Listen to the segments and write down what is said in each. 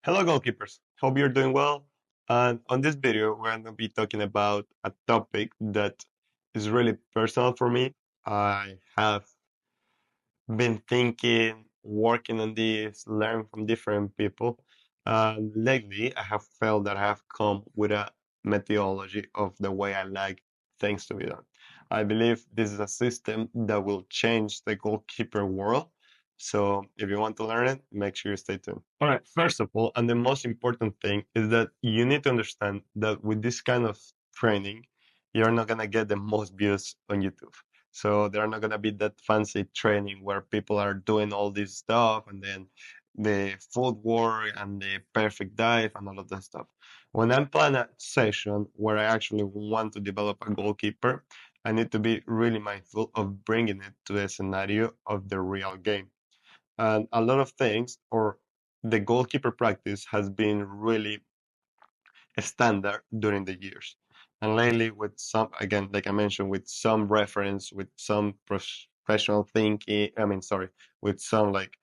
Hello, goalkeepers. Hope you're doing well. And on this video, we're going to be talking about a topic that is really personal for me. I have been thinking, working on this, learning from different people. Lately, I have felt that I have come with a methodology of the way I like things to be done. I believe this is a system that will change the goalkeeper world. So if you want to learn it, make sure you stay tuned. All right, first of all, and the most important thing is that you need to understand that with this kind of training, you're not going to get the most views on YouTube. So they're not gonna be that fancy training where people are doing all this stuff and then the footwork and the perfect dive and all of that stuff. When I'm planning a session where I actually want to develop a goalkeeper, I need to be really mindful of bringing it to the scenario of the real game. And a lot of things, or the goalkeeper practice has been really standard during the years. And lately, with some, again, like I mentioned, with some reference, with some professional thinking, with some like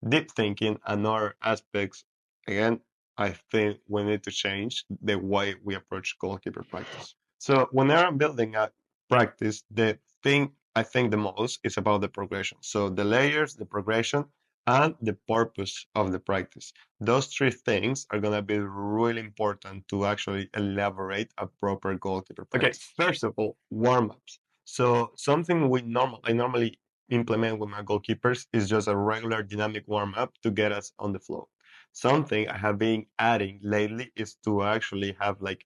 deep thinking and other aspects, again, I think we need to change the way we approach goalkeeper practice. So whenever I'm building a practice, the thing I think the most is about the progression. So the layers, the progression, and the purpose of the practice. Those three things are going to be really important to actually elaborate a proper goalkeeper practice. Okay, first of all, warm-ups. So something I normally implement with my goalkeepers is just a regular dynamic warm-up to get us on the flow. Something I have been adding lately is to actually have like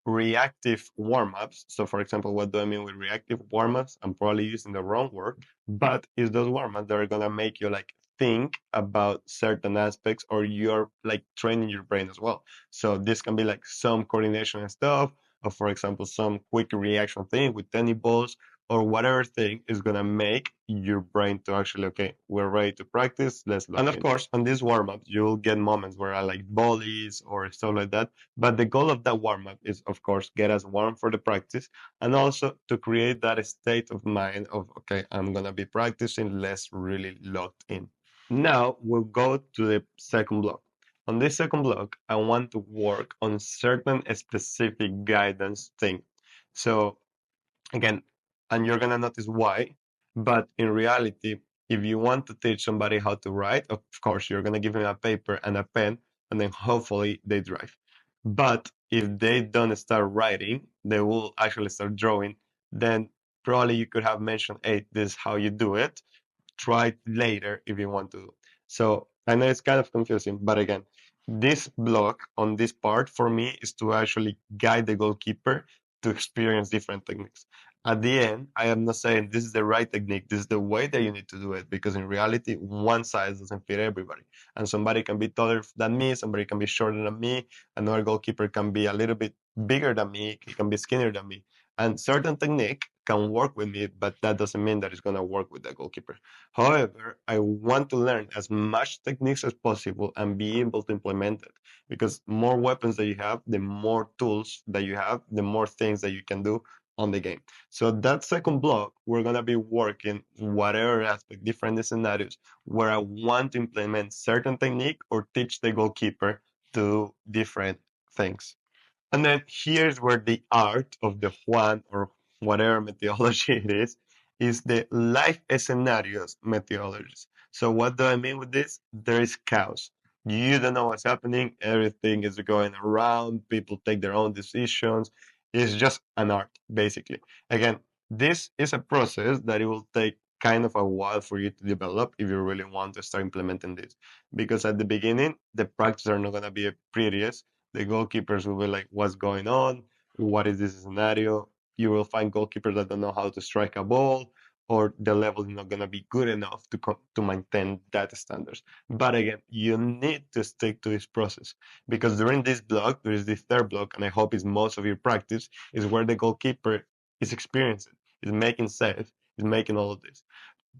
reactive warm-ups. So for example, what do I mean with reactive warm-ups? I'm probably using the wrong word, but it's those warm-ups that are gonna make you like think about certain aspects or you're like training your brain as well. So this can be like some coordination and stuff, or for example, some quick reaction thing with tennis balls or whatever thing is gonna make your brain to actually, okay, we're ready to practice, let's look. And of course, on this warm-up, you'll get moments where I like volleys or stuff like that, but the goal of that warm up is, of course, get us warm for the practice and also to create that state of mind of, okay, I'm going to be practicing, less really locked in. Now we'll go to the second block. On this second block, I want to work on certain specific guidance thing. So again, and you're gonna notice why, but in reality, if you want to teach somebody how to write, of course, you're gonna give them a paper and a pen, and then hopefully they drive. But if they don't start writing, they will actually start drawing. Then probably you could have mentioned, hey, this is how you do it. Try it later if you want to. So I know it's kind of confusing, but again, this block on this part for me is to actually guide the goalkeeper to experience different techniques. At the end, I am not saying this is the right technique, this is the way that you need to do it, because in reality, one size doesn't fit everybody. And somebody can be taller than me, somebody can be shorter than me, another goalkeeper can be a little bit bigger than me, he can be skinnier than me. And certain technique can work with me, but that doesn't mean that it's going to work with the goalkeeper. However, I want to learn as much techniques as possible and be able to implement it because more weapons that you have, the more tools that you have, the more things that you can do on the game. So that second block, we're going to be working whatever aspect, different scenarios where I want to implement certain technique or teach the goalkeeper to different things. And then here's where the art of the Juan or whatever methodology it is the life scenarios methodologies. So what do I mean with this? There is chaos. You don't know what's happening. Everything is going around. People take their own decisions. It's just an art, basically. Again, this is a process that it will take kind of a while for you to develop if you really want to start implementing this. Because at the beginning, the practice are not going to be prettiest. The goalkeepers will be like, what's going on? What is this scenario? You will find goalkeepers that don't know how to strike a ball, or the level is not going to be good enough to maintain that standards. But again, you need to stick to this process because during this block, there is this third block, and I hope it's most of your practice, is where the goalkeeper is experiencing, is making saves, is making all of this.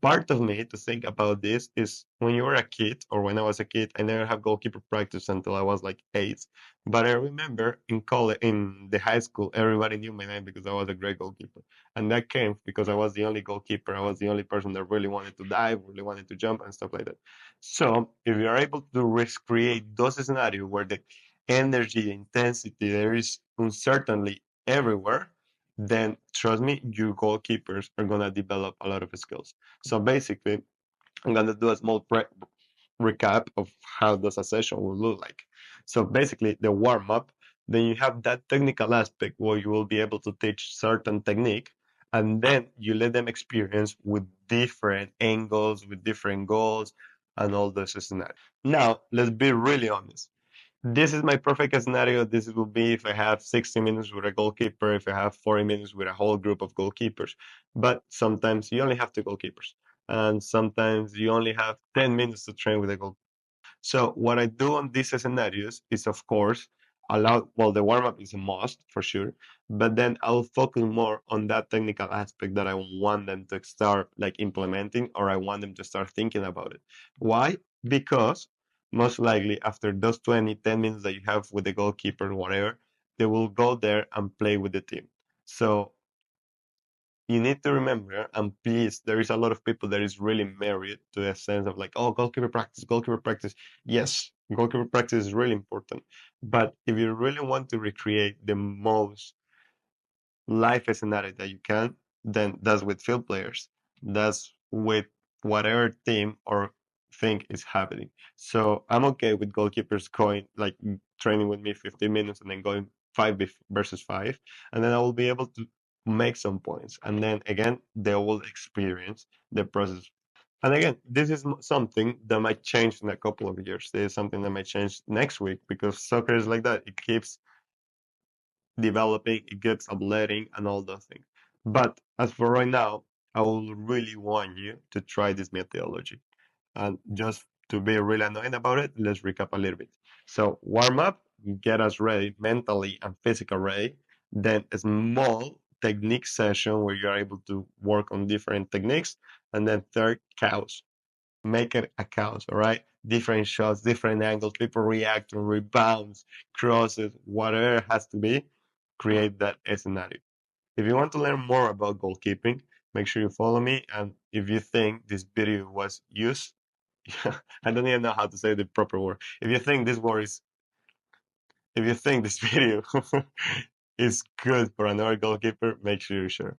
part of me to think about this is when you were a kid, or when I was a kid, I never had goalkeeper practice until I was like 8. But I remember in college, in the high school, everybody knew my name because I was a great goalkeeper. And that came because I was the only goalkeeper. I was the only person that really wanted to dive, really wanted to jump, and stuff like that. So if you're able to recreate those scenarios where the energy, intensity, there is uncertainty everywhere, then trust me, your goalkeepers are gonna develop a lot of skills. So basically, I'm gonna do a small recap of how does a session will look like. So basically, the warm up, then you have that technical aspect where you will be able to teach certain technique, and then you let them experience with different angles, with different goals, and all those scenarios. Now, let's be really honest. This is my perfect scenario. This will be if I have 60 minutes with a goalkeeper, if I have 40 minutes with a whole group of goalkeepers. But sometimes you only have two goalkeepers, and sometimes you only have 10 minutes to train with a goalkeeper. So what I do on these scenarios is, of course, allow, well, the warm up is a must for sure, but then I'll focus more on that technical aspect that I want them to start like implementing, or I want them to start thinking about it. Why? Because most likely after those 20, 10 minutes that you have with the goalkeeper, whatever, they will go there and play with the team. So you need to remember, and please, there is a lot of people that is really married to a sense of like, oh, goalkeeper practice, goalkeeper practice. Yes, goalkeeper practice is really important. But if you really want to recreate the most life scenario that you can, then that's with field players. That's with whatever team or thing is happening. So I'm okay with goalkeepers going like training with me 15 minutes and then going versus five, and then I will be able to make some points. And then again, they will experience the process. And again, this is something that might change in a couple of years. This is something that might change next week because soccer is like that. It keeps developing, it gets upletting and all those things. But as for right now, I will really want you to try this methodology. And just to be really annoying about it, let's recap a little bit. So warm up, get us ready mentally and physical ready. Then a small technique session where you're able to work on different techniques. And then third, chaos, make it a chaos, all right? Different shots, different angles, people reacting, rebounds, crosses, whatever it has to be, create that scenario. If you want to learn more about goalkeeping, make sure you follow me. And if you think this video was used, I don't even know how to say the proper word. If you think this word is, if you think this video is good for another goalkeeper, make sure you share.